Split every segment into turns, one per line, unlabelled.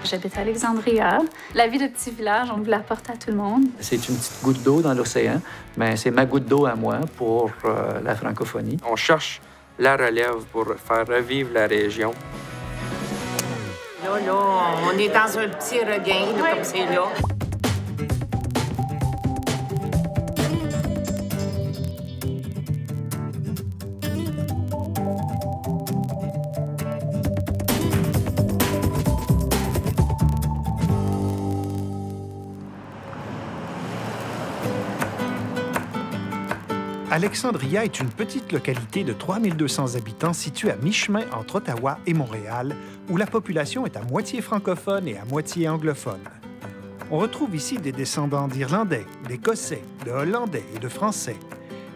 J'habite à Alexandria. La vie de petit village, on vous l'apporte à tout le monde.
C'est une petite goutte d'eau dans l'océan, mais c'est ma goutte d'eau à moi pour la francophonie.
On cherche la relève pour faire revivre la région.
Là, on est dans un petit regain, là, comme c'est là.
Alexandria est une petite localité de 3200 habitants située à mi-chemin entre Ottawa et Montréal, où la population est à moitié francophone et à moitié anglophone. On retrouve ici des descendants d'Irlandais, d'Écossais, de Hollandais et de Français.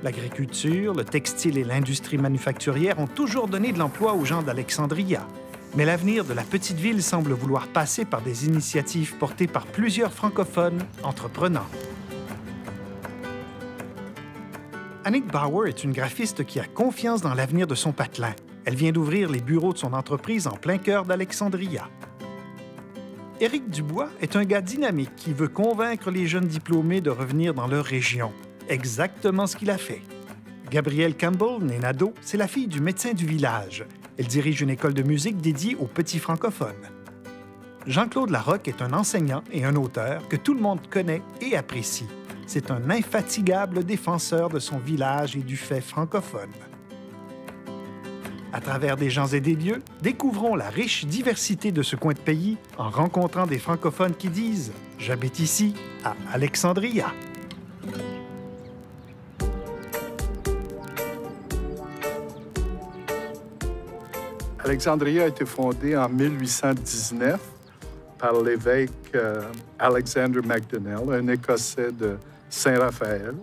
L'agriculture, le textile et l'industrie manufacturière ont toujours donné de l'emploi aux gens d'Alexandria. Mais l'avenir de la petite ville semble vouloir passer par des initiatives portées par plusieurs francophones entreprenants. Annick Bauer est une graphiste qui a confiance dans l'avenir de son patelin. Elle vient d'ouvrir les bureaux de son entreprise en plein cœur d'Alexandria. Éric Dubois est un gars dynamique qui veut convaincre les jeunes diplômés de revenir dans leur région. Exactement ce qu'il a fait. Gabrielle Campbell, née Nadeau, c'est la fille du médecin du village. Elle dirige une école de musique dédiée aux petits francophones. Jean-Claude Larocque est un enseignant et un auteur que tout le monde connaît et apprécie. C'est un infatigable défenseur de son village et du fait francophone. À travers des gens et des lieux, découvrons la riche diversité de ce coin de pays en rencontrant des francophones qui disent « J'habite ici, à Alexandria ».
Alexandria a été fondée en 1819 par l'évêque Alexander MacDonnell, un Écossais de Saint-Raphaël.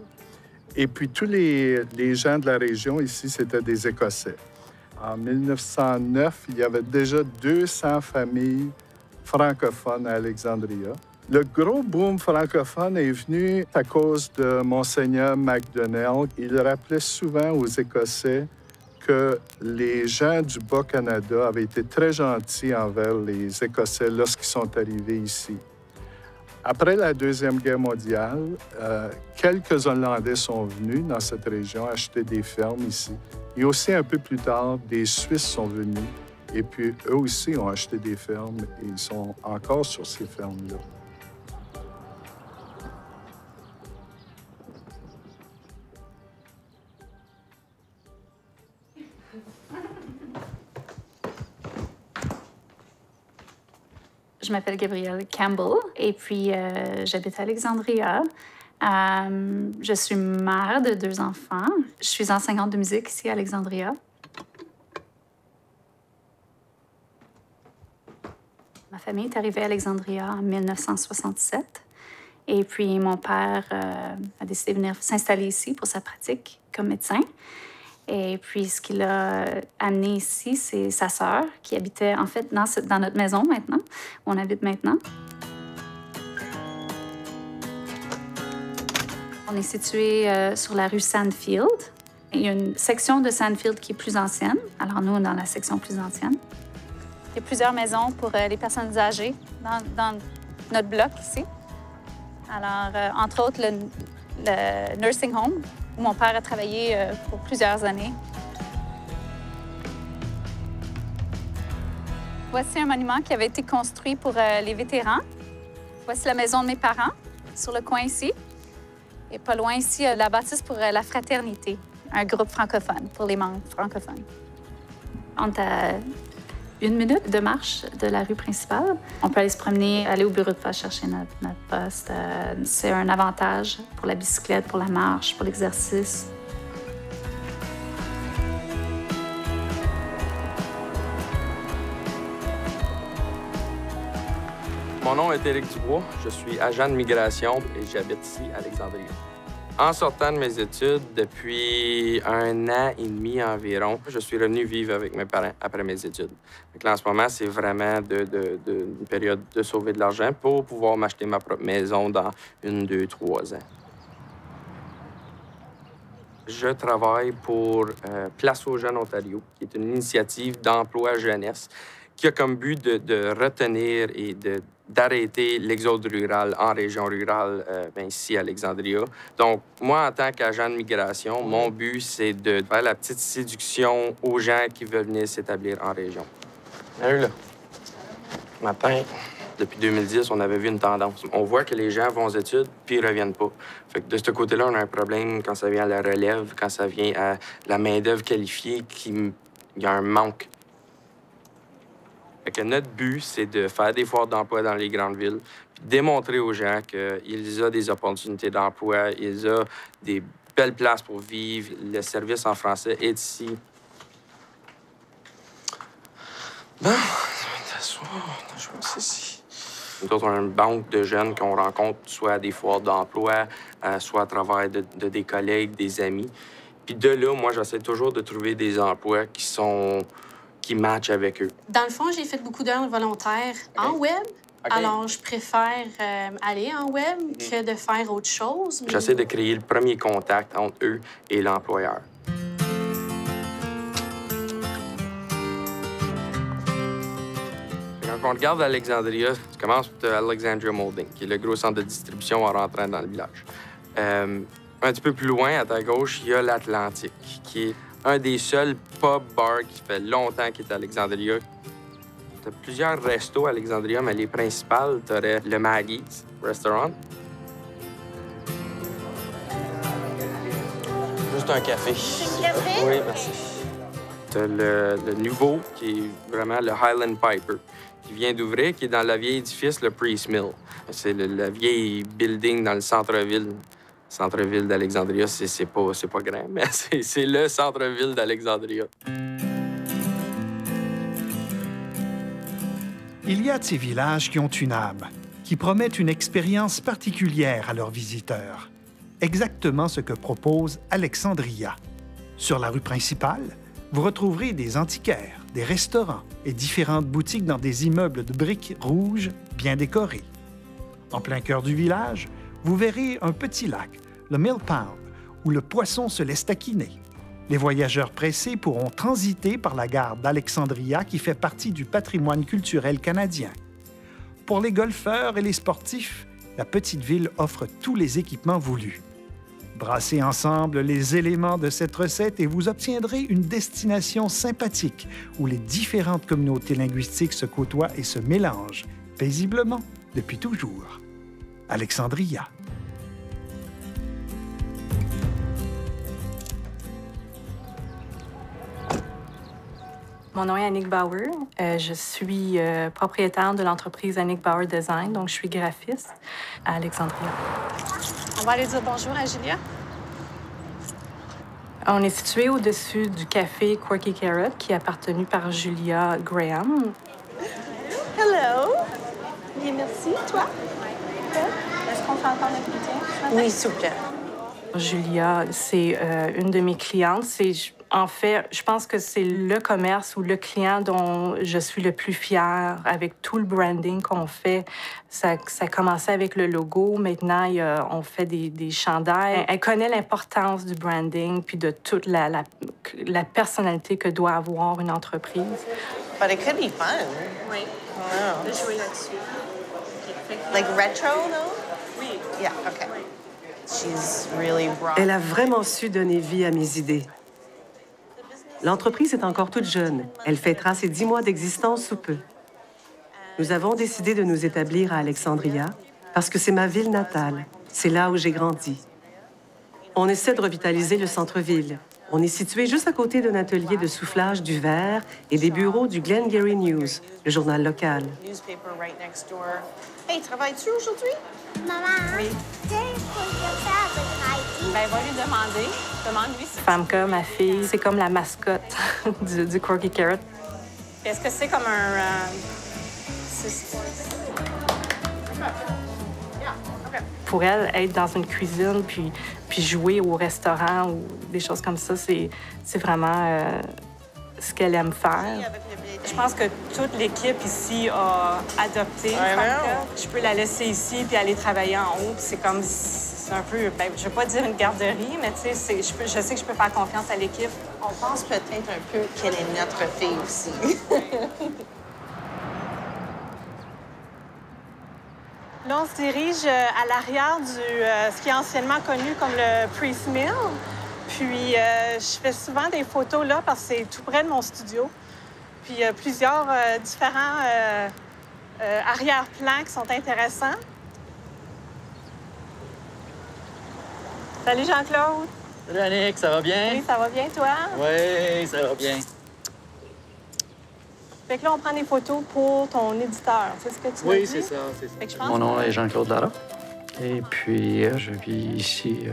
Et puis tous les gens de la région ici, c'était des Écossais. En 1909, il y avait déjà 200 familles francophones à Alexandria. Le gros boom francophone est venu à cause de Monseigneur MacDonnell. Il rappelait souvent aux Écossais que les gens du Bas-Canada avaient été très gentils envers les Écossais lorsqu'ils sont arrivés ici. Après la Deuxième Guerre mondiale, quelques Hollandais sont venus dans cette région acheter des fermes ici. Et aussi, un peu plus tard, des Suisses sont venus. Et puis, eux aussi ont acheté des fermes et ils sont encore sur ces fermes-là.
Je m'appelle Gabrielle Campbell et puis j'habite à Alexandria. Je suis mère de 2 enfants. Je suis enseignante de musique ici à Alexandria. Ma famille est arrivée à Alexandria en 1967. Et puis mon père a décidé de venir s'installer ici pour sa pratique comme médecin. Et puis, ce qui l'a amené ici, c'est sa sœur, qui habitait, en fait, dans notre maison maintenant, où on habite maintenant. On est situé sur la rue Sandfield. Il y a une section de Sandfield qui est plus ancienne. Alors, nous, dans la section plus ancienne. Il y a plusieurs maisons pour les personnes âgées dans notre bloc ici. Alors, entre autres, le nursing home, où mon père a travaillé pour plusieurs années. Voici un monument qui avait été construit pour les vétérans. Voici la maison de mes parents, sur le coin ici. Et pas loin ici, la bâtisse pour la fraternité, un groupe francophone, pour les membres francophones. On est à 1 minute de marche de la rue principale. On peut aller se promener, aller au bureau de poste chercher notre poste. C'est un avantage pour la bicyclette, pour la marche, pour l'exercice.
Mon nom est Éric Dubois, je suis agent de migration et j'habite ici à Alexandria. En sortant de mes études, depuis 1 an et demi environ, je suis revenu vivre avec mes parents après mes études. Donc là, en ce moment, c'est vraiment une période de sauver de l'argent pour pouvoir m'acheter ma propre maison dans 1, 2, 3 ans. Je travaille pour Place aux Jeunes Ontario, qui est une initiative d'emploi jeunesse qui a comme but de retenir et d'arrêter l'exode rural en région rurale, ici à Alexandria. Donc, moi, en tant qu'agent de migration, mon but, c'est de faire la petite séduction aux gens qui veulent venir s'établir en région. Là, matin, depuis 2010, on avait vu une tendance. On voit que les gens vont aux études, puis ils reviennent pas. Fait que de ce côté-là, on a un problème quand ça vient à la relève, quand ça vient à la main-d'œuvre qualifiée, il y a un manque. Fait que notre but, c'est de faire des foires d'emploi dans les grandes villes, puis démontrer aux gens qu'ils ont des opportunités d'emploi, ils ont des belles places pour vivre, le service en français est ici. Bon, je vois ici. Nous autres, on a une banque de jeunes qu'on rencontre soit à des foires d'emploi, soit à travers de des collègues, des amis. Puis de là, moi, j'essaie toujours de trouver des emplois qui matchent avec eux.
Dans le fond, j'ai fait beaucoup d'heures volontaires en web. Okay. Alors, je préfère aller en web que de faire autre chose. Mais...
J'essaie de créer le premier contact entre eux et l'employeur. Quand on regarde Alexandria, tu commences par Alexandria Molding, qui est le gros centre de distribution en rentrant dans le village. Un petit peu plus loin, à ta gauche, il y a l'Atlantique, qui est un des seuls pub-bars qui fait longtemps qu'il est à Alexandria. Tu as plusieurs restos à Alexandria, mais les principales, tu aurais le Maggie's Restaurant. Juste un café.
Un café?
Oui, merci. Tu as le nouveau, qui est vraiment le Highland Piper, qui vient d'ouvrir, qui est dans le vieil édifice, le Priest Mill. C'est le vieil building dans le centre-ville. Centre-ville d'Alexandria, c'est pas grand, mais c'est le centre-ville d'Alexandria.
Il y a de ces villages qui ont une âme, qui promettent une expérience particulière à leurs visiteurs. Exactement ce que propose Alexandria. Sur la rue principale, vous retrouverez des antiquaires, des restaurants et différentes boutiques dans des immeubles de briques rouges bien décorés. En plein cœur du village, vous verrez un petit lac, le Mill Pond, où le poisson se laisse taquiner. Les voyageurs pressés pourront transiter par la gare d'Alexandria qui fait partie du patrimoine culturel canadien. Pour les golfeurs et les sportifs, la petite ville offre tous les équipements voulus. Brassez ensemble les éléments de cette recette et vous obtiendrez une destination sympathique où les différentes communautés linguistiques se côtoient et se mélangent paisiblement depuis toujours. Alexandria.
Mon nom est Annick Bauer. Je suis propriétaire de l'entreprise Annick Bauer Design, donc je suis graphiste à Alexandria.
On va aller dire bonjour à Julia.
On est situé au-dessus du café Quirky Carrot, qui est appartenu par Julia Graham.
Hello! Bien, merci. Toi?
Est-ce qu'on fait encore notre meeting?
Oui, s'il vous plaît.
Julia, c'est une de mes clientes. En fait, je pense que c'est le commerce ou le client dont je suis le plus fière avec tout le branding qu'on fait. Ça a commencé avec le logo. Maintenant, on fait des chandails. Elle connaît l'importance du branding puis de toute la personnalité que doit avoir une entreprise.
But it could be fun.
Oui.
Wow.
De jouer là-dessus.
Like retro, though?
Oui.
Yeah, OK. She's really brought...
Elle a vraiment su donner vie à mes idées. L'entreprise est encore toute jeune. Elle fêtera ses 10 mois d'existence sous peu. Nous avons décidé de nous établir à Alexandria parce que c'est ma ville natale. C'est là où j'ai grandi. On essaie de revitaliser le centre-ville. On est situé juste à côté d'un atelier de soufflage du verre et des bureaux du Glengarry News, le journal local.
Hey, travailles-tu aujourd'hui?
Maman,
oui.
Tu sais, faut que je fasse avec Heidi.
Ben, va lui demander. Demande-lui si...
Famka, ma fille, c'est comme la mascotte du Quirky Carrot.
Est-ce que c'est comme un...
Pour elle, être dans une cuisine puis jouer au restaurant ou des choses comme ça, c'est vraiment ce qu'elle aime faire.
Je pense que toute l'équipe ici a adopté Famka. Je peux la laisser ici puis aller travailler en haut. C'est comme... C'est un peu, ben, je ne veux pas dire une garderie, mais tu sais, je sais que je peux faire confiance à l'équipe.
On pense peut-être un peu qu'elle est notre fille aussi.
Là, on se dirige à l'arrière du ce qui est anciennement connu comme le Priest Mill. Puis, je fais souvent des photos là parce que c'est tout près de mon studio. Puis, il y a plusieurs différents arrière-plans qui sont intéressants. Salut Jean-Claude.
Salut Annick, ça va bien?
Oui, ça va bien, toi?
Oui, ça va bien.
Fait que là, on prend des photos pour ton éditeur. C'est ce que tu m'as dit?
Oui, c'est ça, c'est ça.
Fait que je pense
Mon nom est Jean-Claude Lara. Et puis, je vis ici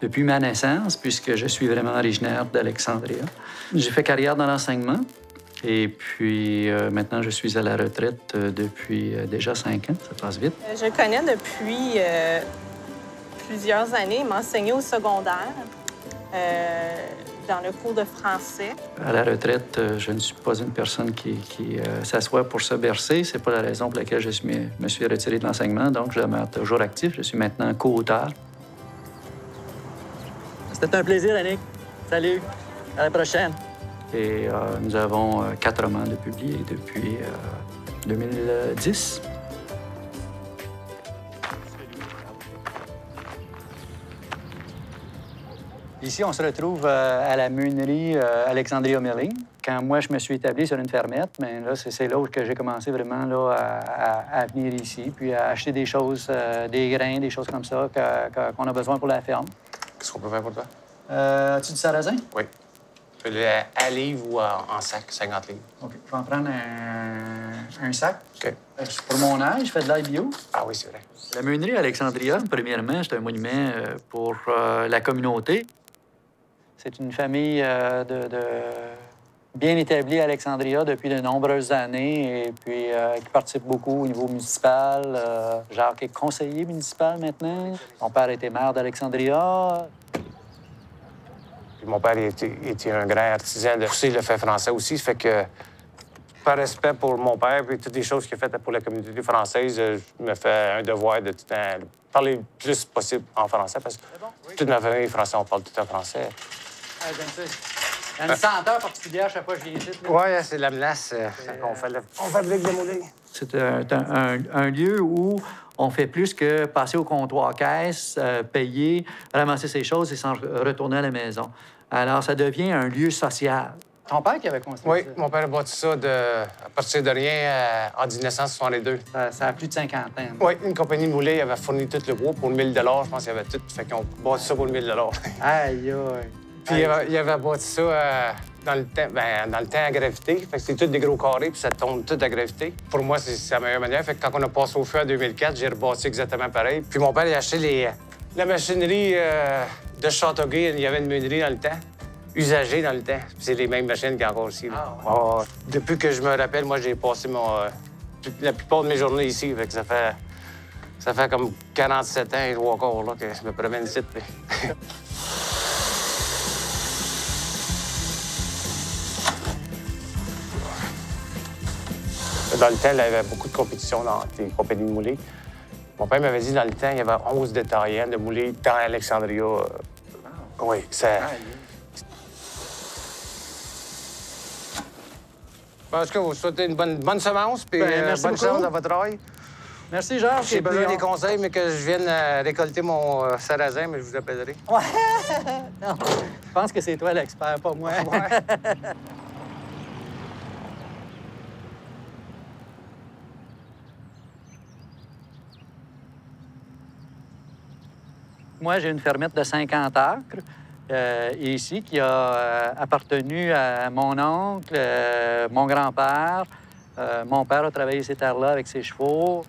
depuis ma naissance, puisque je suis vraiment originaire d'Alexandria. J'ai fait carrière dans l'enseignement. Et puis, maintenant, je suis à la retraite depuis déjà 5 ans. Ça passe vite.
Je le connais depuis plusieurs années. Il m'a enseigné au secondaire, dans le cours de français.
À la retraite, je ne suis pas une personne qui s'assoit pour se bercer. C'est pas la raison pour laquelle je me suis retiré de l'enseignement. Donc, je demeure toujours actif. Je suis maintenant co-auteur. C'était un plaisir, Annick. Salut. À la prochaine. Et nous avons 4 romans de publiés depuis 2010. Ici, on se retrouve à la meunerie Alexandria Milling. Quand moi, je me suis établi sur une fermette, mais là, c'est là où j'ai commencé vraiment là, à venir ici, puis à acheter des choses, des grains, des choses comme ça qu'on a besoin pour la ferme.
Qu'est-ce qu'on peut faire pour toi?
As-tu du sarrasin?
Oui. Tu veux à livre ou en sac, 50 livres?
OK. Je vais en prendre un sac.
OK.
Pour mon âge, je fais de l'ail bio.
Ah oui, c'est vrai.
La meunerie Alexandria, premièrement, c'est un monument pour la communauté. C'est une famille bien établie à Alexandria depuis de nombreuses années et puis qui participe beaucoup au niveau municipal. Jacques est conseiller municipal maintenant. Mon père était maire d'Alexandria.
Puis mon père était un grand artisan de pousser le fait français aussi. Ça fait que, par respect pour mon père et toutes les choses qu'il a faites pour la communauté française, je me fais un devoir de tout le temps parler le plus possible en français parce que toute ma famille est française, on parle tout le temps français.
Ah, j'aime ça. Il y a une senteur particulière chaque fois que je viens ici.
Oui, c'est la menace. On fabrique des moulins.
C'est un lieu où on fait plus que passer au comptoir caisse, payer, ramasser ses choses et s'en retourner à la maison. Alors, ça devient un lieu social. Ton père qui avait construit ça?
Oui, mon père a bâti ça à partir de rien en 1962.
Ça a plus de 50 ans.
Oui, une compagnie de moulins avait fourni tout le bois pour 1 000 je pense qu'il y avait tout. Fait qu'on bâti ça pour 1 000
Aïe, aïe.
Puis il avait bâti ça dans le temps à gravité. Fait que c'est tous des gros carrés, puis ça tombe tout à gravité. Pour moi, c'est la meilleure manière. Fait que quand on a passé au feu en 2004, j'ai rebâti exactement pareil. Puis mon père, il a acheté la machinerie de Châteauguay. Il y avait une meunerie dans le temps, usagée dans le temps. C'est les mêmes machines qu'il y a encore ici.
Ah, ouais.
Depuis que je me rappelle, moi, j'ai passé la plupart de mes journées ici. Fait que ça fait comme 47 ans, je vois encore là, que je me promène ici. Dans le temps, il y avait beaucoup de compétitions dans les compagnies de moulins. Mon père m'avait dit, dans le temps, il y avait 11 détaillants de moulins dans Alexandria. Oui, ça... En tout cas, vous souhaitez une bonne semence, puis bonne chance dans votre travail.
Merci, Georges.
J'ai besoin des conseils, mais que je vienne récolter mon sarrasin, mais je vous appellerai.
Ouais. Non, je pense que c'est toi l'expert, pas moi.
Ouais.
Moi, j'ai une fermette de 50 acres ici qui a appartenu à mon oncle, mon grand-père. Mon père a travaillé ces terres-là avec ses chevaux.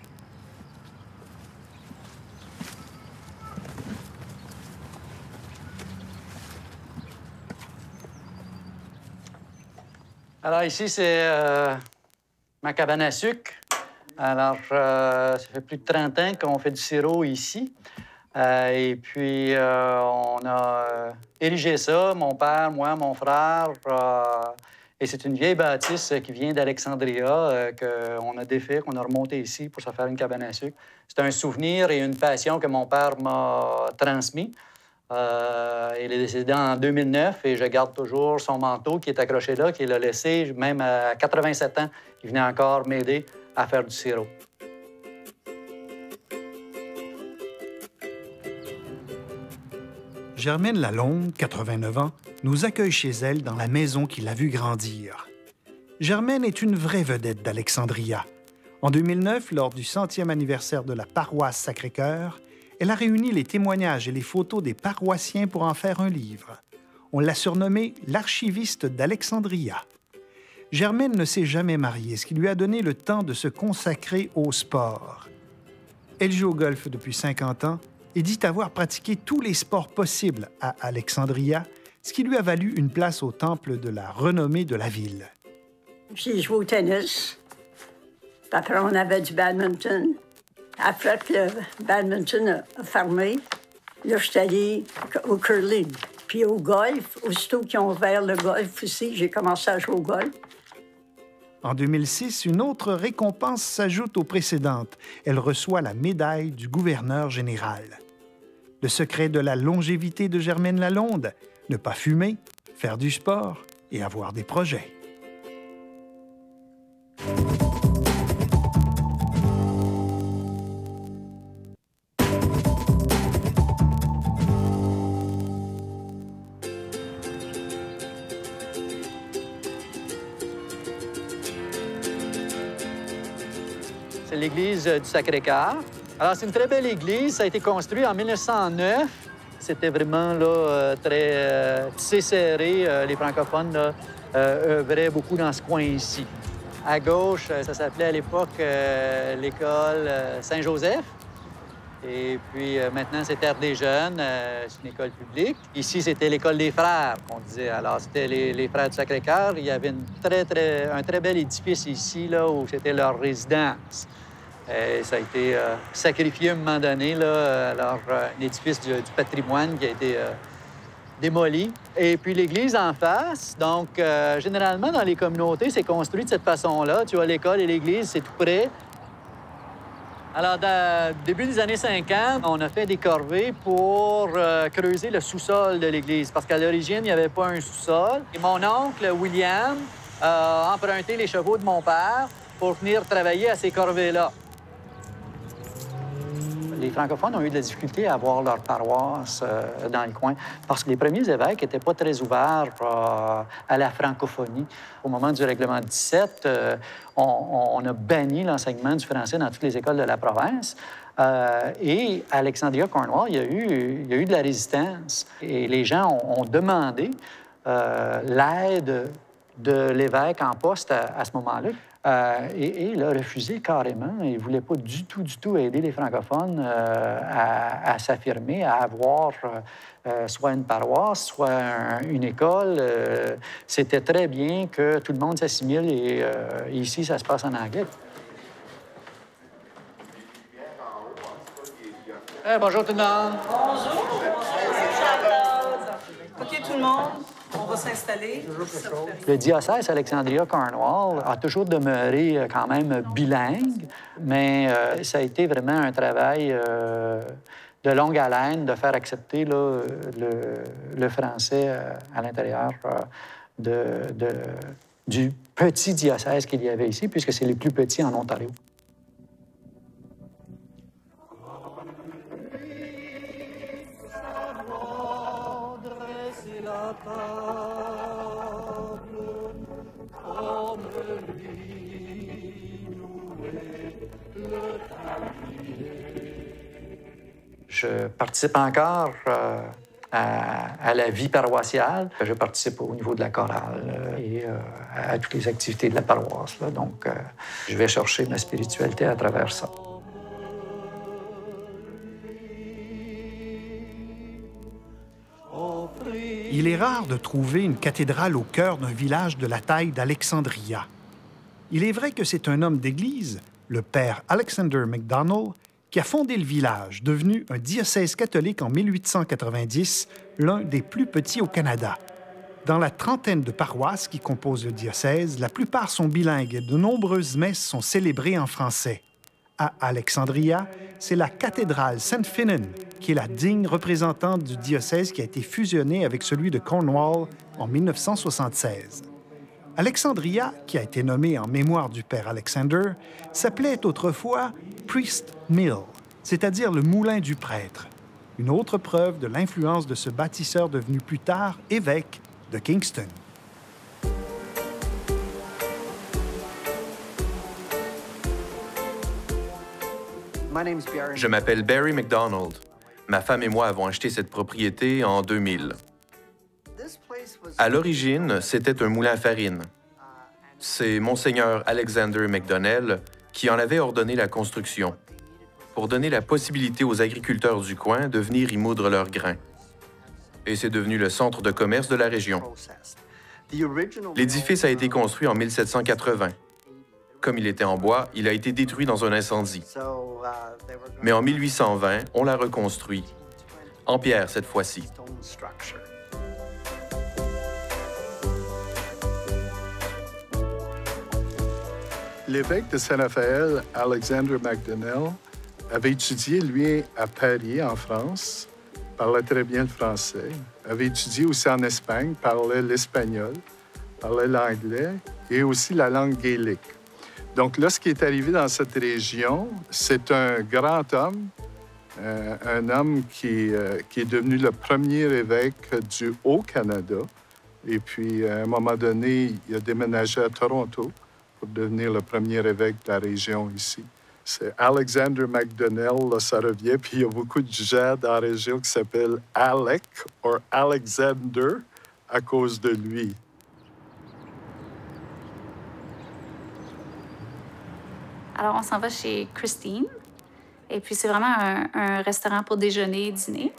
Alors ici, c'est ma cabane à sucre. Alors, ça fait plus de 30 ans qu'on fait du sirop ici. Et puis, on a érigé ça, mon père, moi, mon frère. Et c'est une vieille bâtisse qui vient d'Alexandria qu'on a défait, qu'on a remonté ici pour se faire une cabane à sucre. C'est un souvenir et une passion que mon père m'a transmis. Il est décédé en 2009 et je garde toujours son manteau qui est accroché là, qu'il a laissé, même à 87 ans. Il venait encore m'aider à faire du sirop.
Germaine Lalonde, 89 ans, nous accueille chez elle dans la maison qui l'a vue grandir. Germaine est une vraie vedette d'Alexandria. En 2009, lors du 100e anniversaire de la paroisse Sacré-Cœur, elle a réuni les témoignages et les photos des paroissiens pour en faire un livre. On l'a surnommée l'archiviste d'Alexandria. Germaine ne s'est jamais mariée, ce qui lui a donné le temps de se consacrer au sport. Elle joue au golf depuis 50 ans et dit avoir pratiqué tous les sports possibles à Alexandria, ce qui lui a valu une place au temple de la renommée de la ville.
J'ai joué au tennis. Puis après, on avait du badminton. Après que le badminton a fermé, là, je suis allée au curling. Puis au golf, aussitôt qu'ils ont ouvert le golf aussi, j'ai commencé à jouer au golf.
En 2006, une autre récompense s'ajoute aux précédentes. Elle reçoit la médaille du gouverneur général. Le secret de la longévité de Germaine Lalonde, ne pas fumer, faire du sport et avoir des projets.
C'est l'église du Sacré-Cœur. Alors, c'est une très belle église. Ça a été construit en 1909. C'était vraiment là, très tissé serré. Les francophones là, œuvraient beaucoup dans ce coin ici. À gauche, ça s'appelait à l'époque l'école Saint-Joseph. Et puis maintenant, c'est Terre des Jeunes, c'est une école publique. Ici, c'était l'école des frères, qu'on disait. Alors, c'était les frères du Sacré-Cœur. Il y avait un très bel édifice ici, là, où c'était leur résidence. Et ça a été sacrifié à un moment donné, là, alors un édifice du patrimoine qui a été démoli. Et puis l'église en face, donc généralement dans les communautés, c'est construit de cette façon-là. Tu vois, l'école et l'église, c'est tout près. Alors, début des années 50, on a fait des corvées pour creuser le sous-sol de l'église, parce qu'à l'origine, il n'y avait pas un sous-sol. Et mon oncle, William, a emprunté les chevaux de mon père pour venir travailler à ces corvées-là. Les francophones ont eu de la difficulté à avoir leur paroisse dans le coin parce que les premiers évêques n'étaient pas très ouverts à la francophonie. Au moment du règlement 17, on a banni l'enseignement du français dans toutes les écoles de la province. Et à Alexandria-Cornwall, il y a eu de la résistance. Et les gens ont demandé l'aide de l'évêque en poste à ce moment-là. Et il a refusé carrément. Il ne voulait pas du tout aider les francophones à s'affirmer, à avoir soit une paroisse, soit une école. C'était très bien que tout le monde s'assimile et ici, ça se passe en anglais. Bonjour tout le monde.
Bonjour. OK, tout le monde. On va s'installer.
Le diocèse Alexandria-Cornwall a toujours demeuré quand même bilingue, mais ça a été vraiment un travail de longue haleine de faire accepter là, le français à l'intérieur du petit diocèse qu'il y avait ici, puisque c'est les plus petits en Ontario. Je participe encore à la vie paroissiale. Je participe au niveau de la chorale et à toutes les activités de la paroisse. Là. Donc, je vais chercher ma spiritualité à travers ça.
Il est rare de trouver une cathédrale au cœur d'un village de la taille d'Alexandria. Il est vrai que c'est un homme d'Église, le père Alexander MacDonald, qui a fondé le village, devenu un diocèse catholique en 1890, l'un des plus petits au Canada. Dans la trentaine de paroisses qui composent le diocèse, la plupart sont bilingues et de nombreuses messes sont célébrées en français. À Alexandria, c'est la cathédrale St. Finnen qui est la digne représentante du diocèse qui a été fusionné avec celui de Cornwall en 1976. Alexandria, qui a été nommée en mémoire du père Alexander, s'appelait autrefois Priest Mill, c'est-à-dire le moulin du prêtre. Une autre preuve de l'influence de ce bâtisseur devenu plus tard évêque de Kingston.
Je m'appelle Barry McDonald. Ma femme et moi avons acheté cette propriété en 2000. À l'origine, c'était un moulin à farine. C'est Monseigneur Alexander McDonnell qui en avait ordonné la construction pour donner la possibilité aux agriculteurs du coin de venir y moudre leurs grains. Et c'est devenu le centre de commerce de la région. L'édifice a été construit en 1780. Comme il était en bois, il a été détruit dans un incendie. Mais en 1820, on l'a reconstruit, en pierre cette fois-ci.
L'évêque de Saint-Raphaël, Alexander McDonnell, avait étudié, lui, à Paris, en France, parlait très bien le français, avait étudié aussi en Espagne, parlait l'espagnol, parlait l'anglais et aussi la langue gaélique. Donc là, ce qui est arrivé dans cette région, c'est un grand homme, un homme qui est devenu le premier évêque du Haut-Canada. Et puis, à un moment donné, il a déménagé à Toronto pour devenir le premier évêque de la région ici. C'est Alexander McDonnell, là, ça revient. Puis il y a beaucoup de gens dans la région qui s'appellent Alec ou Alexander à cause de lui.
Alors, on s'en va chez Christine. Et puis, c'est vraiment un restaurant pour déjeuner et dîner.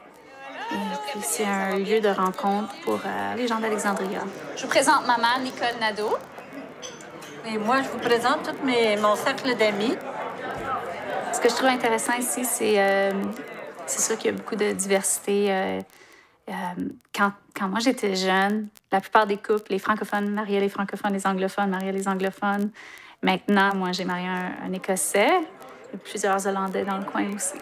Et puis, c'est un lieu de rencontre pour les gens d'Alexandria. Je vous présente maman, Nicole Nadeau.
Et moi, je vous présente tout mon cercle d'amis.
Ce que je trouve intéressant ici, c'est sûr qu'il y a beaucoup de diversité. Quand moi, j'étais jeune, la plupart des couples, les francophones mariaient les francophones, les anglophones mariaient les anglophones. Maintenant, moi, j'ai marié un Écossais et plusieurs Hollandais dans le coin aussi.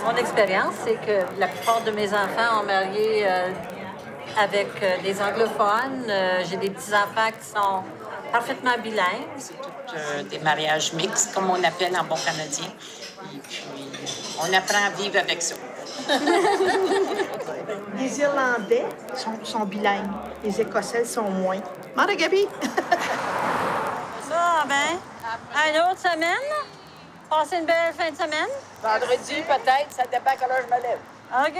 Mon expérience, c'est que la plupart de mes enfants ont marié avec des anglophones. J'ai des petits-enfants qui sont parfaitement bilingues.
C'est tout des mariages mixtes, comme on appelle en bon canadien. Et puis, on apprend à vivre avec ça.
Les Irlandais sont bilingues. Les Écossais sont moins. Mara Gabi!
Ça, ben, à une autre semaine. Passez une belle fin de semaine.
Vendredi, peut-être, ça dépend à quelle heure je me lève.
OK.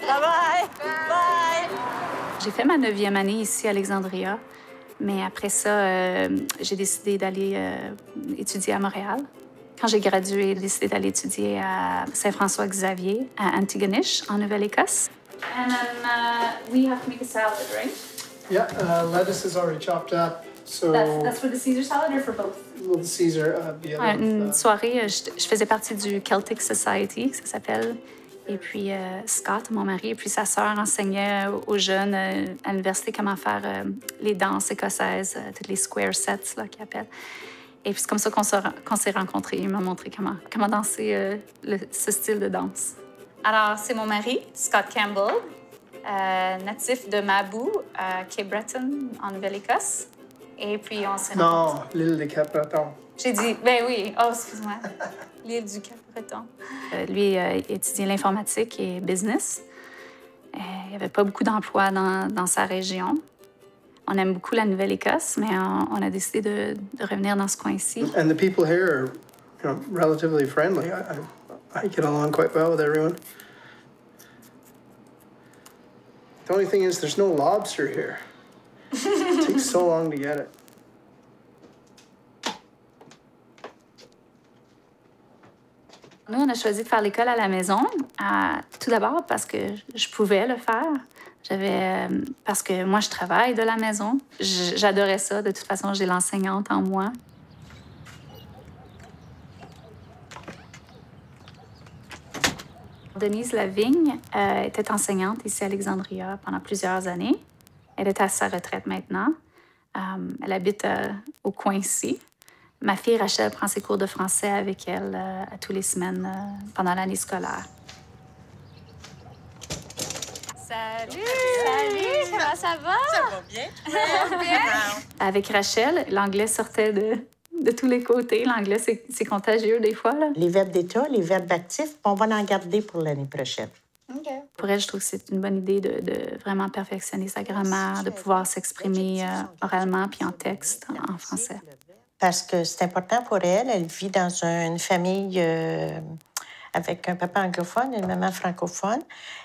Bye-bye. Bye.
J'ai fait ma 9e année ici à Alexandria, mais après ça, j'ai décidé d'aller étudier à Montréal. Quand j'ai gradué, j'ai décidé d'aller étudier à Saint-François-Xavier, à Antigonish, en Nouvelle-Écosse. And then we have to make a salad, right?
Yeah, lettuce is already chopped up. So
That's for the Caesar salad or for both?
Well, the Caesar, the other.
Une soirée, je faisais partie du Celtic Society, ça s'appelle. Et puis Scott, mon mari, et puis sa sœur enseignait aux jeunes à l'université comment faire les danses écossaises, toutes les square sets là qu'ils appellent. Et puis c'est comme ça qu'on s'est rencontrés. Il m'a montré comment danser ce style de danse. Alors, c'est mon mari, Scott Campbell, natif de Mabou, Cape Breton, en Nouvelle-Écosse. Et puis, on s'est rencontrés.
Non, l'île des Cap-Bretons.
J'ai dit, ben oui, oh, excuse-moi, l'île du Cap-Breton. Lui a étudié l'informatique et business. Il n'y avait pas beaucoup d'emplois dans sa région. On aime beaucoup la Nouvelle-Écosse, mais on a décidé de revenir dans ce coin-ci.
And the people here are, relatively friendly. I get along quite well with everyone. The only thing is there's no lobster here. It takes so long to get it.
Nous, on a choisi de faire l'école à la maison, tout d'abord parce que je pouvais le faire. Parce que moi, je travaille de la maison. J'adorais ça. De toute façon, j'ai l'enseignante en moi. Denise Lavigne était enseignante ici à Alexandria pendant plusieurs années. Elle est à sa retraite maintenant. Elle habite au coin ici. Ma fille Rachel prend ses cours de français avec elle à tous les semaines pendant l'année scolaire.
Salut! Salut! Comment ça va?
Ça va bien?
Ça va bien?
Avec Rachel, l'anglais sortait de tous les côtés. L'anglais, c'est contagieux des fois, là.
Les verbes d'état, les verbes actifs, on va en garder pour l'année prochaine.
OK. Pour elle, je trouve que c'est une bonne idée de vraiment perfectionner sa grammaire, de pouvoir s'exprimer oralement puis en texte en français.
Parce que c'est important pour elle. Elle vit dans une famille avec un papa anglophone et une maman francophone.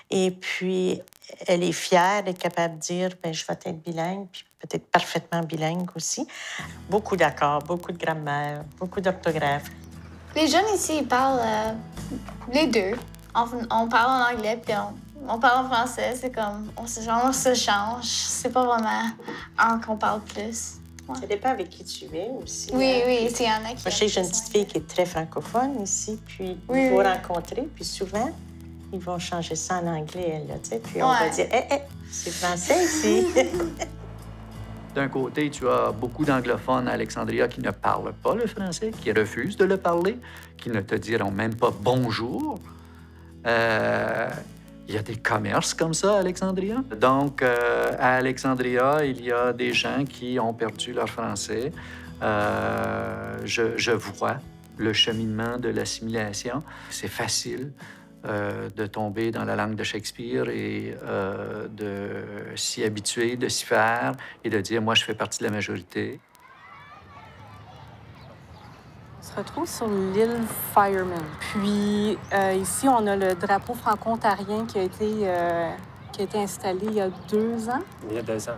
Et puis, elle est fière d'être capable de dire, bien, je vais être bilingue, puis peut-être parfaitement bilingue aussi. Beaucoup d'accords, beaucoup de grammaire, beaucoup d'orthographe.
Les jeunes ici, ils parlent les deux. On parle en anglais, puis on parle en français. C'est comme, on se change. C'est pas vraiment un qu'on parle plus. Ouais.
Ça dépend avec qui tu es aussi.
Oui, oui, il y en a qui...
Moi, je sais que j'ai une petite fille qui est très francophone ici, puis
oui,
il faut rencontrer, puis souvent, ils vont changer ça en anglais, là, tu sais, puis on va dire « c'est français ici! »
D'un côté, tu as beaucoup d'anglophones à Alexandria qui ne parlent pas le français, qui refusent de le parler, qui ne te diront même pas « bonjour ». Il y a des commerces comme ça à Alexandria. Donc, à Alexandria, il y a des gens qui ont perdu leur français. Je vois le cheminement de l'assimilation. C'est facile de tomber dans la langue de Shakespeare et de s'y habituer, de s'y faire et de dire « moi, je fais partie de la majorité ».
On se retrouve sur l'île Fireman. Puis ici, on a le drapeau franco-ontarien qui a été installé il y a 2 ans.
Il y a 2 ans.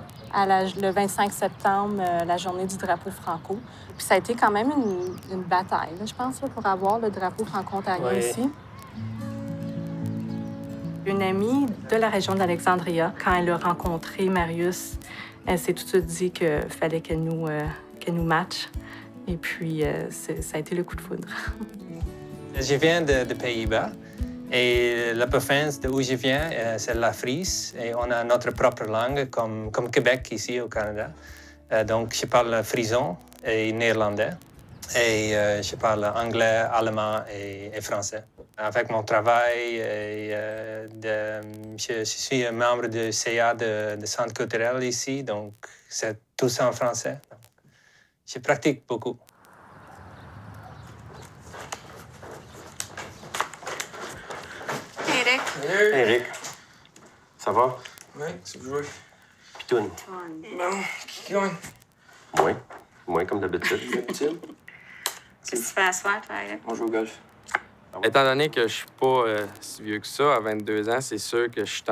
Le 25 septembre, la journée du drapeau franco. Puis ça a été quand même une bataille, là, je pense, là, pour avoir le drapeau franco-ontarien ici. Une amie de la région d'Alexandria, quand elle a rencontré Marius, elle s'est tout de suite dit qu'il fallait qu'elle nous matche. Et puis, ça a été le coup de foudre.
Je viens de Pays-Bas et la province d'où je viens, c'est la Frise. Et on a notre propre langue, comme Québec ici au Canada. Donc, je parle frison et néerlandais. Et je parle anglais, allemand et français. Avec mon travail, je suis un membre du CA de Centre culturel ici, donc c'est tout ça en français. Je pratique beaucoup.
Hey, Eric.
Hey, Eric. Ça va?
Oui, c'est joué.
Pitoune.
Bon, qui gagne?
Moi, comme d'habitude.
Qu'est-ce que tu fais à soir, toi, Eric?
On joue au golf. Étant donné que je suis pas si vieux que ça, à 22 ans, c'est sûr que je suis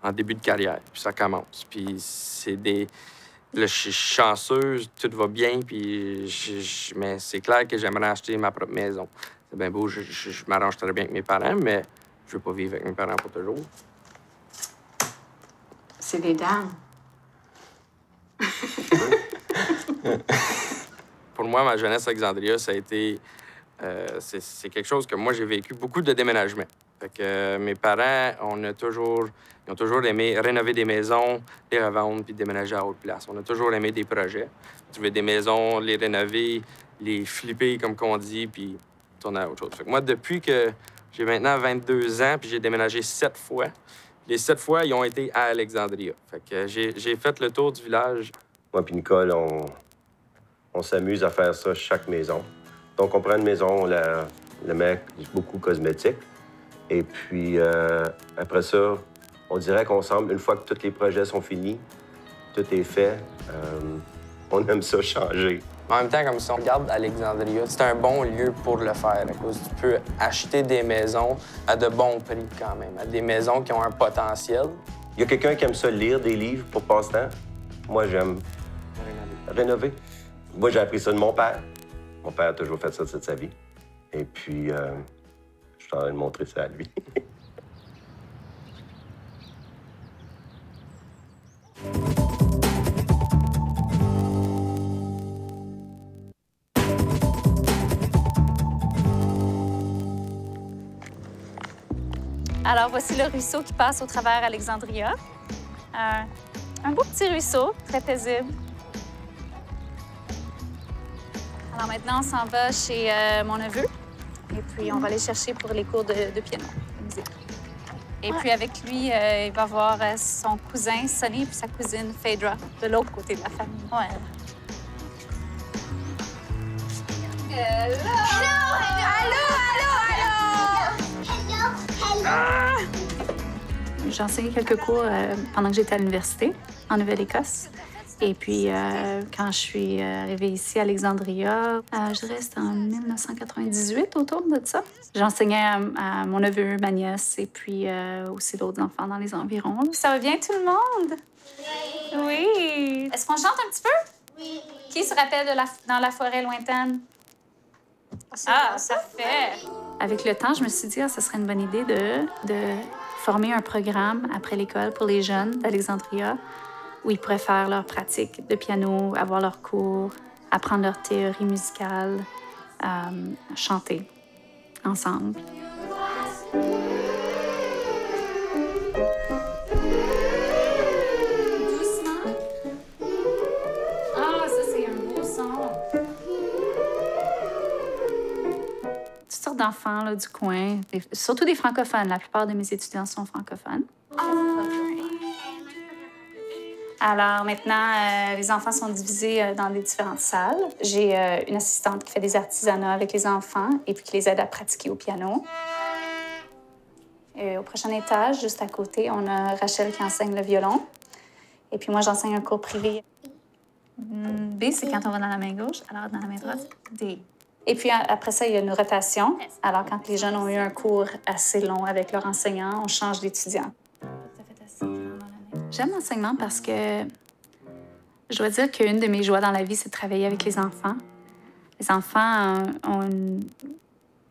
en début de carrière, puis ça commence. Puis c'est des... Là, je suis chanceuse, tout va bien, puis mais c'est clair que j'aimerais acheter ma propre maison. C'est bien beau, je m'arrange très bien avec mes parents, mais je veux pas vivre avec mes parents pour toujours.
C'est des dames.
Pour moi, ma jeunesse à Alexandria, ça a été... c'est quelque chose que moi, j'ai vécu beaucoup de déménagements. Fait que mes parents, ils ont toujours aimé rénover des maisons, les revendre puis déménager à autre place. On a toujours aimé des projets. Trouver des maisons, les rénover, les flipper, comme qu'on dit, puis tourner à autre chose. Fait que moi, depuis que j'ai maintenant 22 ans, puis j'ai déménagé 7 fois, les 7 fois, ils ont été à Alexandria. Fait que j'ai fait le tour du village.
Moi puis Nicole, on s'amuse à faire ça chaque maison. Donc, on prend une maison, on le met beaucoup cosmétique. Et puis, après ça, on dirait qu'ensemble, une fois que tous les projets sont finis, tout est fait, on aime ça changer.
En même temps, comme si on regarde Alexandria, c'est un bon lieu pour le faire. À cause tu peux acheter des maisons à de bons prix quand même, à des maisons qui ont un potentiel.
Il y a quelqu'un qui aime ça lire des livres pour passe-temps. Moi, j'aime rénover. Moi, j'ai appris ça de mon père. Mon père a toujours fait ça toute sa vie. Et puis, je suis en train de montrer ça à lui.
Alors, voici le ruisseau qui passe au travers Alexandria. Un beau petit ruisseau, très paisible. Alors maintenant, on s'en va chez mon neveu. Et puis, on va aller chercher pour les cours de piano, de musique. Et puis, avec lui, il va voir son cousin Sonny puis sa cousine Phaedra, de l'autre côté de la famille.
Ouais.
J'ai enseigné quelques cours pendant que j'étais à l'université, en Nouvelle-Écosse. Et puis, quand je suis arrivée ici à Alexandria, je dirais que c'était en 1998, autour de ça. J'enseignais à mon neveu, ma nièce, et puis aussi d'autres enfants dans les environs. Ça va bien, tout le monde? Oui. Est-ce qu'on chante un petit peu? Oui. Qui se rappelle de Dans la forêt lointaine? Ah, ça fait! Avec le temps, je me suis dit, ce serait une bonne idée de former un programme après l'école pour les jeunes d'Alexandria où ils pourraient faire leur pratique de piano, avoir leurs cours, apprendre leur théorie musicale, chanter ensemble. Doucement. Ah, ça, c'est un beau son. Toutes sortes d'enfants là, du coin, surtout des francophones. La plupart de mes étudiants sont francophones. Alors maintenant, les enfants sont divisés dans des différentes salles. J'ai une assistante qui fait des artisanats avec les enfants et puis qui les aide à pratiquer au piano. Au prochain étage, juste à côté, on a Rachel qui enseigne le violon. Et puis moi, j'enseigne un cours privé. B, c'est quand on va dans la main gauche, alors dans la main droite, D. Et puis après ça, il y a une rotation. Alors quand les jeunes ont eu un cours assez long avec leur enseignant, on change d'étudiant. J'aime l'enseignement parce que je dois dire qu'une de mes joies dans la vie, c'est de travailler avec les enfants. Les enfants ont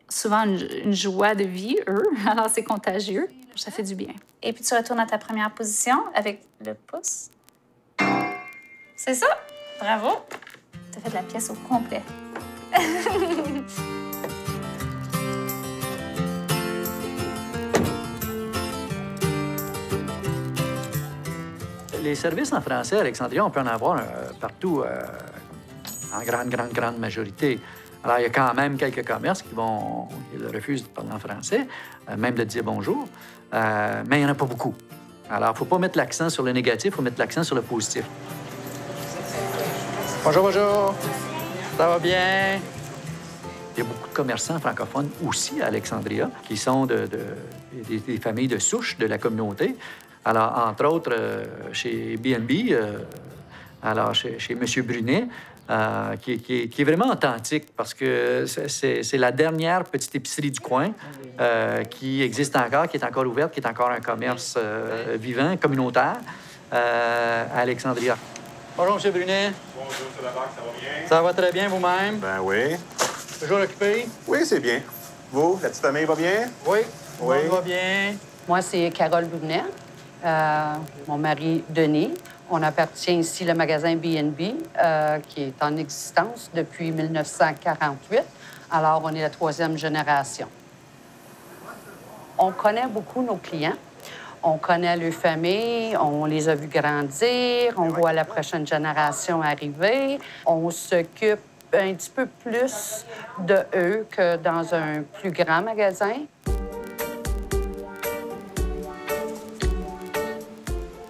souvent une joie de vie, eux, alors c'est contagieux. Ça fait du bien. Et puis tu retournes à ta première position avec le pouce. C'est ça! Bravo! Tu as fait de la pièce au complet.
Les services en français à Alexandria, on peut en avoir partout, en grande majorité. Alors, il y a quand même quelques commerces qui refusent de parler en français, même de dire bonjour, mais il n'y en a pas beaucoup. Alors, il ne faut pas mettre l'accent sur le négatif, il faut mettre l'accent sur le positif. Bonjour, bonjour. Ça va bien? Il y a beaucoup de commerçants francophones aussi à Alexandria qui sont des familles de souche de la communauté. Alors, entre autres, chez B&B, alors chez M. Brunet, qui est vraiment authentique parce que c'est la dernière petite épicerie du coin qui existe encore, qui est encore ouverte, qui est encore un commerce vivant, communautaire à Alexandria. Bonjour, M. Brunet.
Bonjour, M. Labarque, ça va bien?
Ça va très bien vous-même?
Ben oui.
Toujours occupé?
Oui, c'est bien. Vous, la petite famille va bien?
Oui,
oui.
Tout va bien.
Moi, c'est Carole Lounet. Mon mari, Denis. On appartient ici le magasin B&B, qui est en existence depuis 1948. Alors, on est la 3e génération. On connaît beaucoup nos clients. On connaît leur famille, on les a vus grandir, on voit la prochaine génération arriver. On s'occupe un petit peu plus de eux que dans un plus grand magasin.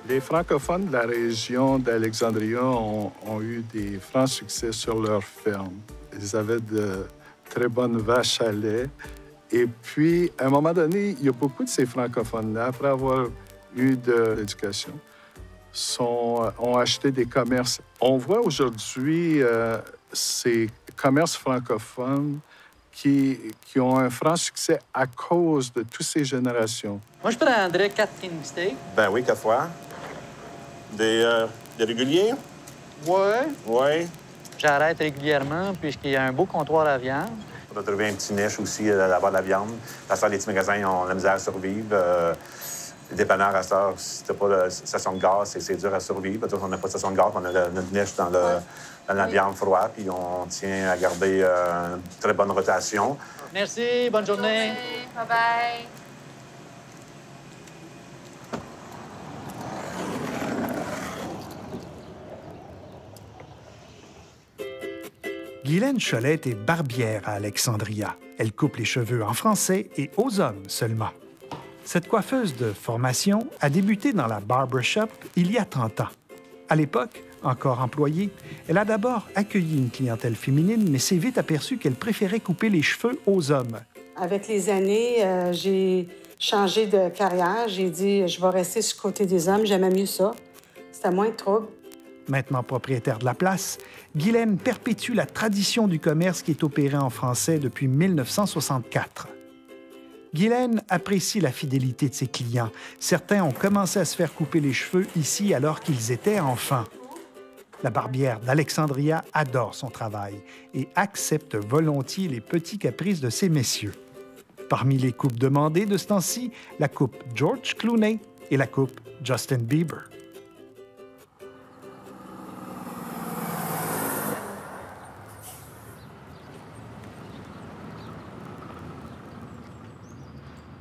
Les francophones de la région d'Alexandria ont eu des francs succès sur leur ferme. Ils avaient de très bonnes vaches à lait. Et puis, à un moment donné, il y a beaucoup de ces francophones-là, après avoir eu de l'éducation, ont acheté des commerces. On voit aujourd'hui ces commerces francophones qui ont un franc succès à cause de toutes ces générations.
Moi, je prendrais 4 king steaks.
Ben oui, 4 fois. Des réguliers?
Oui.
Oui.
J'arrête régulièrement puisqu'il y a un beau comptoir à viande.
On a trouvé un petit niche aussi d'avoir de la viande. À ça, les petits magasins ont la misère à survivre. Les dépanneurs, à ça, si t'as pas de station de gaz, c'est dur à survivre. On n'a pas de station de gaz, on a notre niche dans la viande froide, puis on tient à garder une très bonne rotation.
Merci, bonne journée.
Merci. Bye-bye.
Guylaine Cholette est barbière à Alexandria. Elle coupe les cheveux en français et aux hommes seulement. Cette coiffeuse de formation a débuté dans la barbershop il y a 30 ans. À l'époque, encore employée, elle a d'abord accueilli une clientèle féminine, mais s'est vite aperçue qu'elle préférait couper les cheveux aux hommes.
Avec les années, j'ai changé de carrière. J'ai dit, je vais rester sur le côté des hommes. J'aimais mieux ça. C'était moins de trouble.
Maintenant propriétaire de la place, Guylaine perpétue la tradition du commerce qui est opéré en français depuis 1964. Guylaine apprécie la fidélité de ses clients. Certains ont commencé à se faire couper les cheveux ici alors qu'ils étaient enfants. La barbière d'Alexandria adore son travail et accepte volontiers les petits caprices de ces messieurs. Parmi les coupes demandées de ce temps-ci, la coupe George Clooney et la coupe Justin Bieber.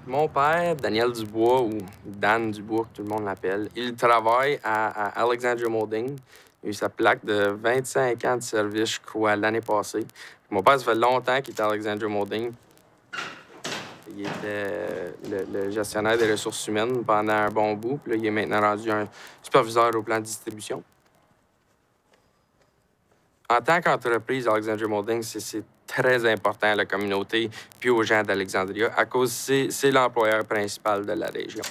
Mon père, Daniel Dubois, ou Dan Dubois, que tout le monde l'appelle, il travaille à Alexandria Molding. Il a eu sa plaque de 25 ans de service, je crois, l'année passée. Mon père, ça fait longtemps qu'il est à Alexandria Molding. Il était le gestionnaire des ressources humaines pendant un bon bout. Puis là, il est maintenant rendu un superviseur au plan de distribution. En tant qu'entreprise, Alexandria Molding, c'est très important à la communauté puis aux gens d'Alexandria à cause c'est l'employeur principal de la région.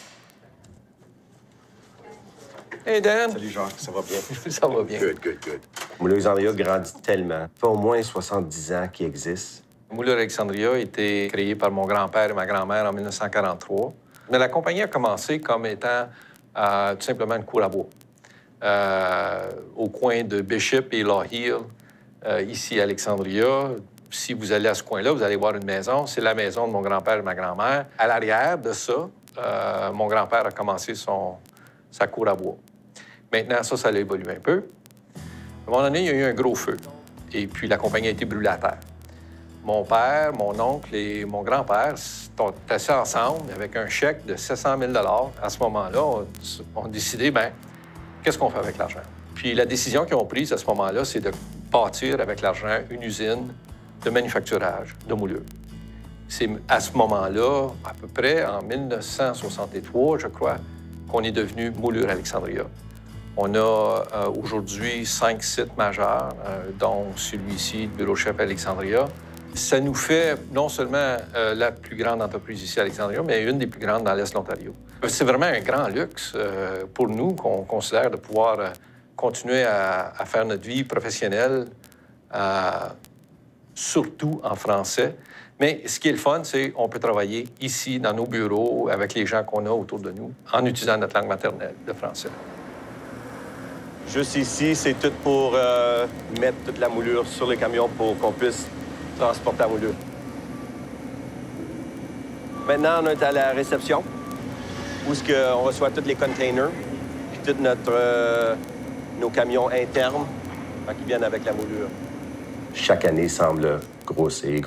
Hey, Dan.
Salut, Jacques. Ça va bien?
Ça va bien.
Good.
Moulin Alexandria grandit tellement. Ça fait au moins 70 ans qu'il existe.
Moulin Alexandria a été créé par mon grand-père et ma grand-mère en 1943. Mais la compagnie a commencé comme étant tout simplement une cour à bois. Au coin de Bishop et Law Hill, ici à Alexandria. Si vous allez à ce coin-là, vous allez voir une maison. C'est la maison de mon grand-père et ma grand-mère. À l'arrière de ça, mon grand-père a commencé sa cour à bois. Maintenant, ça a évolué un peu. À un moment donné, il y a eu un gros feu. Et puis, la compagnie a été brûlée à terre. Mon père, mon oncle et mon grand-père sont assis ensemble avec un chèque de 700 000 $. À ce moment-là, on a décidé, bien, qu'est-ce qu'on fait avec l'argent? Puis la décision qu'ils ont prise à ce moment-là, c'est de bâtir avec l'argent une usine de manufacturage de moulures. C'est à ce moment-là, à peu près en 1963, je crois, qu'on est devenu Moulures Alexandria. On a aujourd'hui 5 sites majeurs, dont celui-ci, le bureau chef Alexandria. Ça nous fait non seulement la plus grande entreprise ici à Alexandria, mais une des plus grandes dans l'Est de l'Ontario. C'est vraiment un grand luxe pour nous qu'on considère de pouvoir continuer à faire notre vie professionnelle, surtout en français. Mais ce qui est le fun, c'est qu'on peut travailler ici, dans nos bureaux, avec les gens qu'on a autour de nous, en utilisant notre langue maternelle, le français.
Juste ici, c'est tout pour mettre toute la moulure sur le camion pour qu'on puisse transporter la moulure. Maintenant, on est à la réception, où on reçoit tous les containers, puis tous nos camions internes qui viennent avec la moulure. Chaque année semble grossir.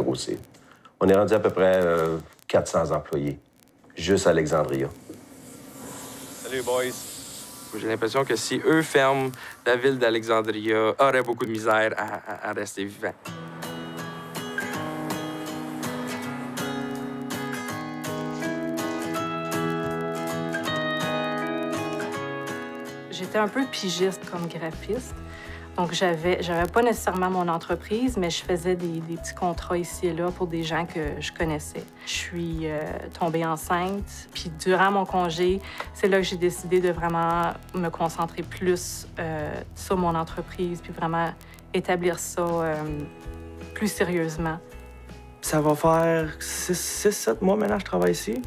On est rendu à peu près 400 employés, juste à Alexandria.
Salut, boys.
J'ai l'impression que si eux ferment, la ville d'Alexandria aurait beaucoup de misère à rester vivant.
J'étais un peu pigiste comme graphiste. Donc, j'avais pas nécessairement mon entreprise, mais je faisais des petits contrats ici et là pour des gens que je connaissais. Je suis tombée enceinte, puis durant mon congé, c'est là que j'ai décidé de vraiment me concentrer plus sur mon entreprise, puis vraiment établir ça plus sérieusement.
Ça va faire 6-7 mois maintenant que je travaille ici.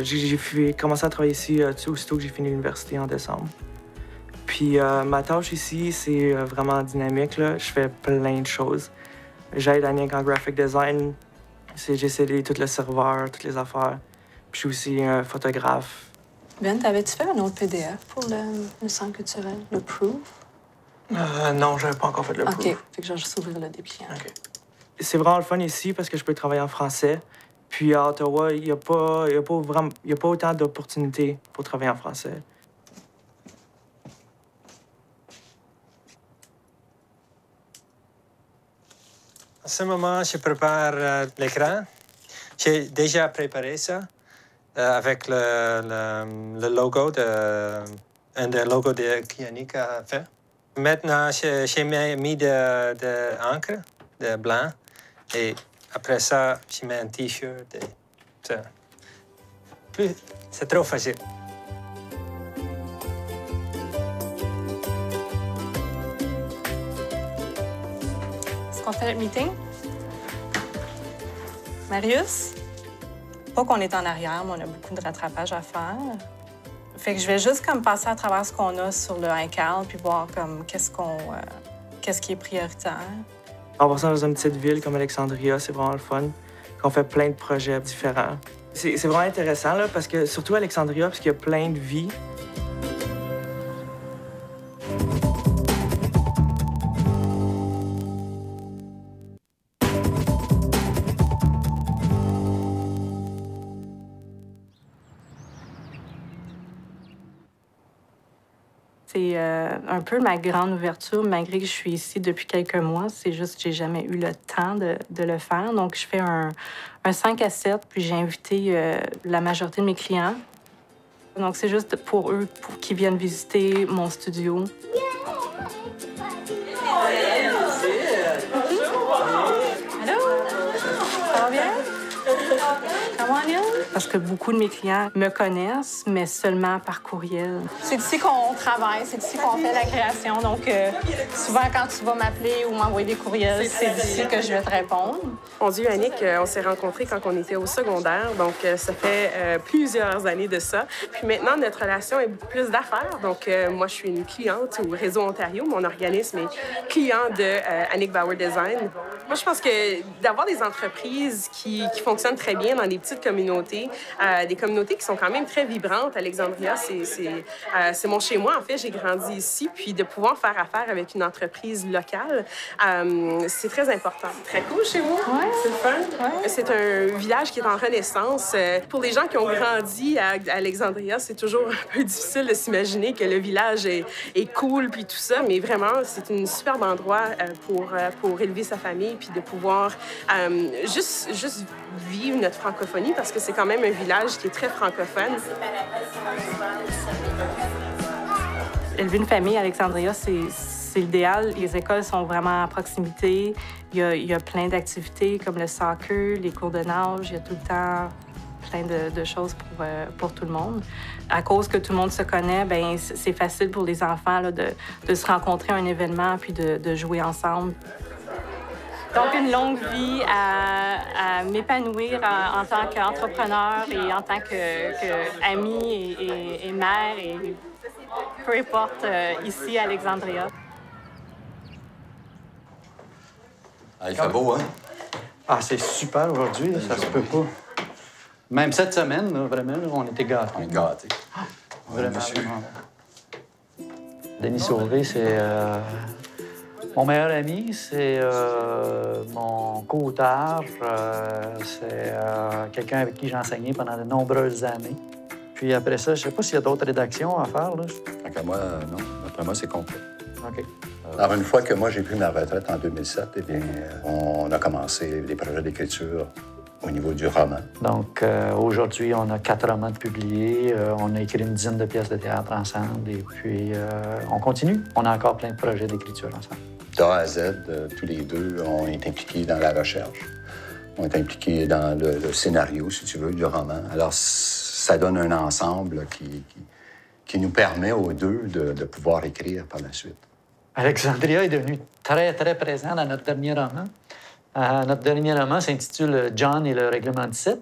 J'ai commencé à travailler ici aussitôt que j'ai fini l'université en décembre. Puis ma tâche ici, c'est vraiment dynamique, là. Je fais plein de choses. J'aide Annick en graphic design. J'essaie d'aider tout le serveur, toutes les affaires. Puis je suis aussi un photographe.
Ben, t'avais-tu fait un autre PDF pour le centre culturel, le Proof?
Non, j'avais pas encore fait le Proof.
OK, fait que je vais juste ouvrir le dépliant.
OK. C'est vraiment le fun ici parce que je peux travailler en français. Puis à Ottawa, il n'y a pas autant d'opportunités pour travailler en français.
En ce moment, je prépare l'écran. J'ai déjà préparé ça avec le logo de un des logos qu'Yannick a fait. Maintenant, j'ai mis de encre, de blanc, et après ça, j'ai mis un T-shirt. C'est trop facile.
Est-ce qu'on fait le meeting? Marius? Pas qu'on est en arrière, mais on a beaucoup de rattrapage à faire. Fait que je vais juste comme passer à travers ce qu'on a sur le iCal puis voir comme qu'est-ce qui est prioritaire.
Avoir ça dans une petite ville comme Alexandria, c'est vraiment le fun. Qu'on fait plein de projets différents. C'est vraiment intéressant, là, parce que surtout Alexandria, parce qu'il y a plein de vie.
C'est un peu ma grande ouverture, malgré que je suis ici depuis quelques mois. C'est juste que j'ai jamais eu le temps de le faire. Donc, je fais un 5 à 7, puis j'ai invité la majorité de mes clients. Donc, c'est juste pour eux qu'ils viennent visiter mon studio. Allô? Ça va bien? Comment on est? Parce que beaucoup de mes clients me connaissent, mais seulement par courriel. C'est ici qu'on travaille, c'est ici qu'on fait la création. Donc, souvent, quand tu vas m'appeler ou m'envoyer des courriels, c'est d'ici que je vais te répondre.
On dit Yannick, on s'est rencontrés quand on était au secondaire, donc ça fait plusieurs années de ça. Puis maintenant, notre relation est beaucoup plus d'affaires. Donc, moi, je suis une cliente au Réseau Ontario. Mon organisme est client de Annick Bauer Design. Moi, je pense que d'avoir des entreprises qui fonctionnent très bien dans des petites communautés, des communautés qui sont quand même très vibrantes. Alexandria, c'est mon chez-moi. En fait, j'ai grandi ici. Puis de pouvoir faire affaire avec une entreprise locale, c'est très important. Très cool chez vous. Ouais. C'est le fun. Ouais. C'est un village qui est en renaissance. Pour les gens qui ont grandi à Alexandria, c'est toujours un peu difficile de s'imaginer que le village est cool puis tout ça. Mais vraiment, c'est un superbe endroit pour élever sa famille puis de pouvoir juste vivre notre francophonie parce que c'est quand même un village qui est très francophone.
Élever une famille à Alexandria, c'est l'idéal. Les écoles sont vraiment à proximité. Il y a plein d'activités comme le soccer, les cours de nage. Il y a tout le temps plein de choses pour tout le monde. À cause que tout le monde se connaît, bien, c'est facile pour les enfants là, de se rencontrer à un événement puis de jouer ensemble. Donc, une longue vie à m'épanouir en tant qu'entrepreneur et en tant qu'amie et mère, et peu importe, ici à Alexandria.
Ah, il fait beau, hein? Ah, c'est super aujourd'hui, ça se peut pas. Même cette semaine, là, vraiment, là, on était gâtés. On est gâtés. Vraiment, vraiment. Denis Sauvé, c'est mon meilleur ami, c'est mon co-auteur, c'est quelqu'un avec qui j'ai enseigné pendant de nombreuses années. Puis après ça, je sais pas s'il y a d'autres rédactions à faire, là.
Après moi, non. Après moi, c'est complet.
OK.
Alors, une fois que moi, j'ai pris ma retraite en 2007, eh bien, on a commencé des projets d'écriture au niveau du roman.
Donc, aujourd'hui, on a 4 romans de publiés. On a écrit une dizaine de pièces de théâtre ensemble. Et puis, on continue. On a encore plein de projets d'écriture ensemble.
D'A à Z, tous les deux, on est impliqués dans la recherche. On est impliqués dans le scénario, si tu veux, du roman. Alors, ça donne un ensemble qui nous permet aux deux de pouvoir écrire par la suite.
Alexandria est devenu très, très présent dans notre dernier roman. Notre dernier roman s'intitule « John et le règlement 17 ».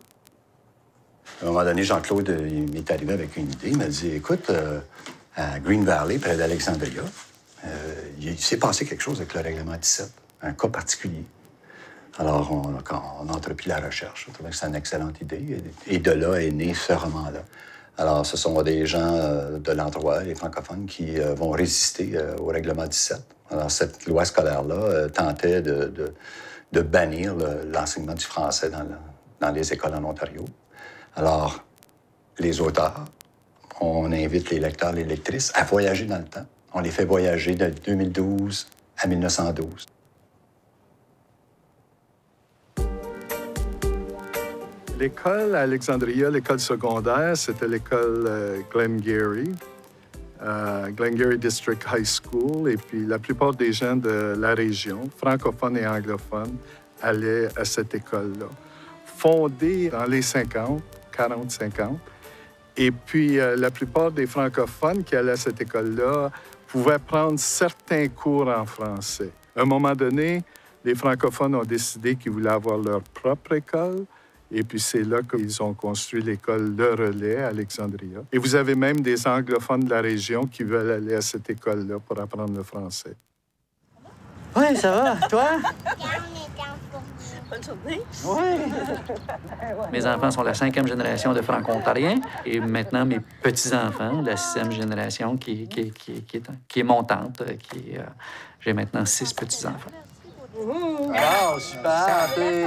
À un moment donné, Jean-Claude il m'est arrivé avec une idée. Il m'a dit, écoute, à Green Valley, près d'Alexandria, il s'est passé quelque chose avec le règlement 17, un cas particulier. Alors, on a entrepris la recherche. Je trouvais que c'était une excellente idée. Et de là est né ce roman-là. Alors, ce sont des gens de l'endroit, les francophones, qui vont résister au règlement 17. Alors, cette loi scolaire-là tentait de bannir l'enseignement du français dans les écoles en Ontario. Alors, les auteurs, on invite les lecteurs, les lectrices à voyager dans le temps. On les fait voyager de 2012 à 1912.
L'école à Alexandria, l'école secondaire, c'était l'école Glengarry. Glengarry District High School. Et puis, la plupart des gens de la région, francophones et anglophones, allaient à cette école-là. Fondée dans les 50, 40-50. Et puis, la plupart des francophones qui allaient à cette école-là pouvaient prendre certains cours en français. À un moment donné, les francophones ont décidé qu'ils voulaient avoir leur propre école. Et puis, c'est là qu'ils ont construit l'école Le Relais à Alexandria. Et vous avez même des anglophones de la région qui veulent aller à cette école-là pour apprendre le français.
Oui, ça va. Toi?
Bonne journée.
Oui. Mes enfants sont la 5e génération de Franco-Ontariens et maintenant mes petits-enfants, la 6e génération qui est montante. J'ai maintenant 6 petits-enfants.
Oh,
super! Santé!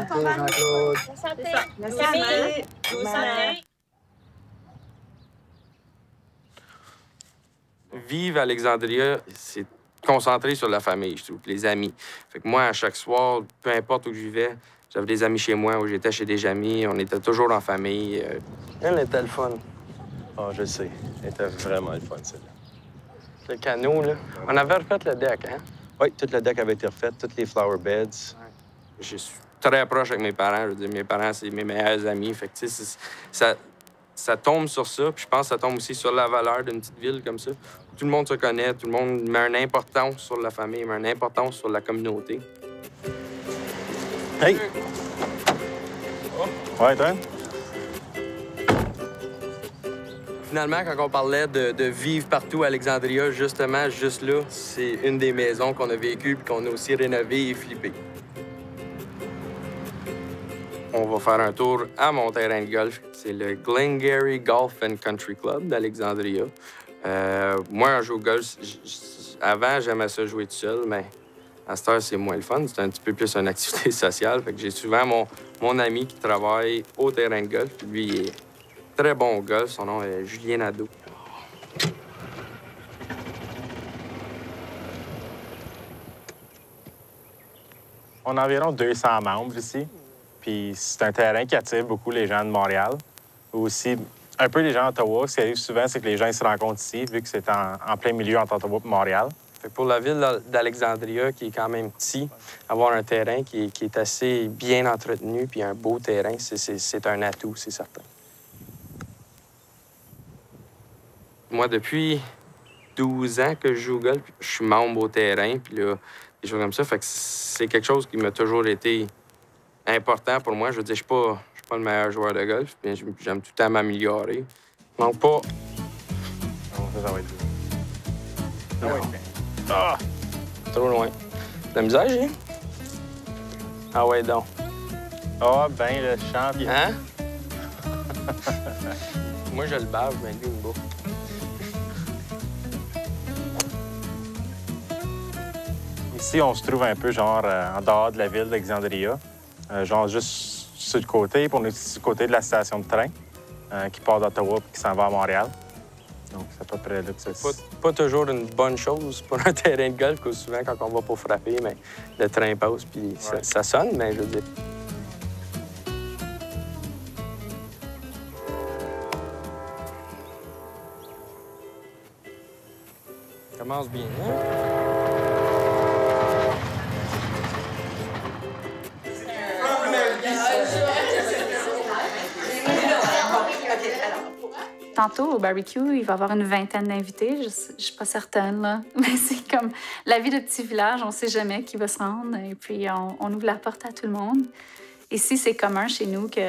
Santé, Jean-Claude! Santé! Santé!
Vivre à Alexandria, c'est concentré sur la famille, je trouve, les amis. Fait que moi, à chaque soir, peu importe où je vivais, j'avais des amis chez moi, où j'étais chez des amis, on était toujours en famille. Elle était le fun.
Ah, je le sais. Elle était vraiment le fun, celle-là.
Le canot, là. On avait refait le deck, hein?
Oui, tout le deck avait été refait, tous les flower beds.
Je suis très proche avec mes parents. Je veux dire, mes parents, c'est mes meilleurs amis. Fait que, tu sais, ça tombe sur ça. Puis je pense que ça tombe aussi sur la valeur d'une petite ville comme ça. Tout le monde se connaît, tout le monde met une importance sur la famille, met une importance sur la communauté.
Hey! Ouais, toi?
Finalement, quand on parlait de vivre partout à Alexandria, justement, juste là, c'est une des maisons qu'on a vécues et qu'on a aussi rénovées et flippées. On va faire un tour à mon terrain de golf. C'est le Glengarry Golf and Country Club d'Alexandria. Moi, je joue au golf. Avant, j'aimais ça jouer tout seul, mais à cette heure, c'est moins le fun. C'est un petit peu plus une activité sociale. Fait que j'ai souvent mon ami qui travaille au terrain de golf. Lui, il est très bon au golf. Son nom est Julien Nadeau.
On a environ 200 membres ici. Puis c'est un terrain qui attire beaucoup les gens de Montréal. Aussi, un peu les gens d'Ottawa. Ce qui arrive souvent, c'est que les gens ils se rencontrent ici, vu que c'est en plein milieu entre Ottawa et Montréal.
Fait que pour la ville d'Alexandria, qui est quand même petit, avoir un terrain qui est assez bien entretenu puis un beau terrain, c'est un atout, c'est certain. Moi, depuis 12 ans que je joue au golf, je suis membre au terrain, puis là, des choses comme ça. Fait que c'est quelque chose qui m'a toujours été important pour moi. Je veux dire, je suis pas le meilleur joueur de golf, puis j'aime tout le temps m'améliorer. Je manque pas.
Non, ça va être dur.
Ah oui. Ah! Trop loin. La misère, j'ai? Ah ouais, donc.
Ah, ben le champion.
Hein? Moi, je le bave, mais lui, il me bat.
Ici, on se trouve un peu genre en dehors de la ville d'Alexandria, genre juste sur le côté, puis on est sur le côté de la station de train qui part d'Ottawa et qui s'en va à Montréal. Donc, c'est à peu près là que ça se...
Pas toujours une bonne chose pour un terrain de golf, que souvent, quand on va pour frapper, mais le train passe, puis ça sonne, mais je veux dire... Ça commence bien, hein?
Tantôt, au barbecue, il va y avoir une vingtaine d'invités. Je suis pas certaine, là. Mais c'est comme la vie de petit village, on sait jamais qui va se rendre. Et puis, on ouvre la porte à tout le monde. Ici, c'est commun chez nous que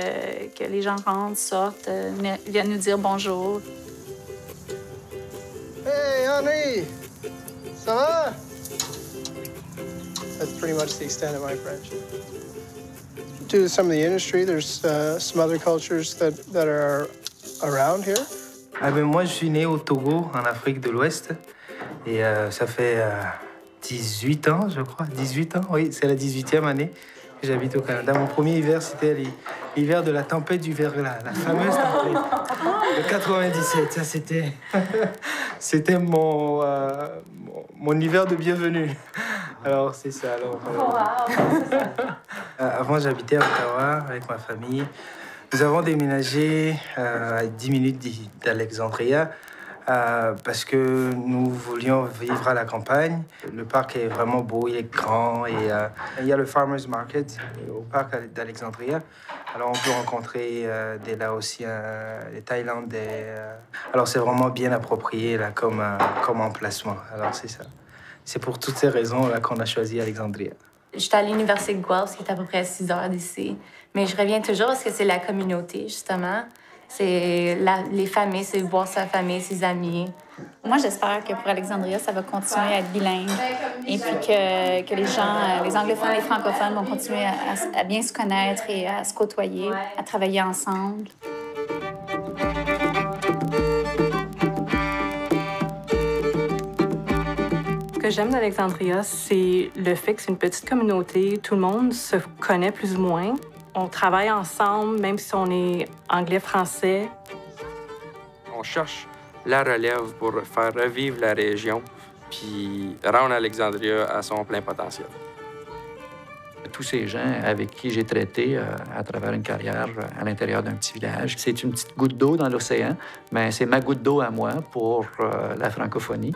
les gens rentrent, sortent, viennent nous dire bonjour.
Hey, Henri! Ça va? That's pretty much the extent of my French. Due to some of the industry, there's some other cultures that are around here.
Ah ben moi, je suis né au Togo, en Afrique de l'Ouest. Et ça fait 18 ans, je crois. 18 ans, oui, c'est la 18e année que j'habite au Canada. Mon premier hiver, c'était l'hiver de la tempête du verglas, la fameuse tempête de 97. Ça, c'était mon hiver de bienvenue. Alors, c'est ça. Alors, avant, j'habitais à Ottawa avec ma famille. Nous avons déménagé à 10 minutes d'Alexandria parce que nous voulions vivre à la campagne. Le parc est vraiment beau, il est grand et il y a le Farmers Market au parc d'Alexandria. Alors, on peut rencontrer des Laotiens, des Thaïlandais. Alors, c'est vraiment bien approprié là, comme emplacement. Alors, c'est ça. C'est pour toutes ces raisons là, qu'on a choisi Alexandria.
J'étais à l'Université de Guelph, qui est à peu près à 6 heures d'ici. Mais je reviens toujours parce que c'est la communauté, justement. C'est les familles, c'est voir sa famille, ses amis.
Moi, j'espère que pour Alexandria, ça va continuer à être bilingue et puis que les gens, les anglophones et les francophones vont continuer à bien se connaître et à se côtoyer, à travailler ensemble.
Ce que j'aime d'Alexandria, c'est le fait que c'est une petite communauté. Tout le monde se connaît plus ou moins. On travaille ensemble, même si on est anglais-français.
On cherche la relève pour faire revivre la région puis rendre Alexandria à son plein potentiel.
Tous ces gens avec qui j'ai traité à travers une carrière à l'intérieur d'un petit village, c'est une petite goutte d'eau dans l'océan, mais c'est ma goutte d'eau à moi pour la francophonie.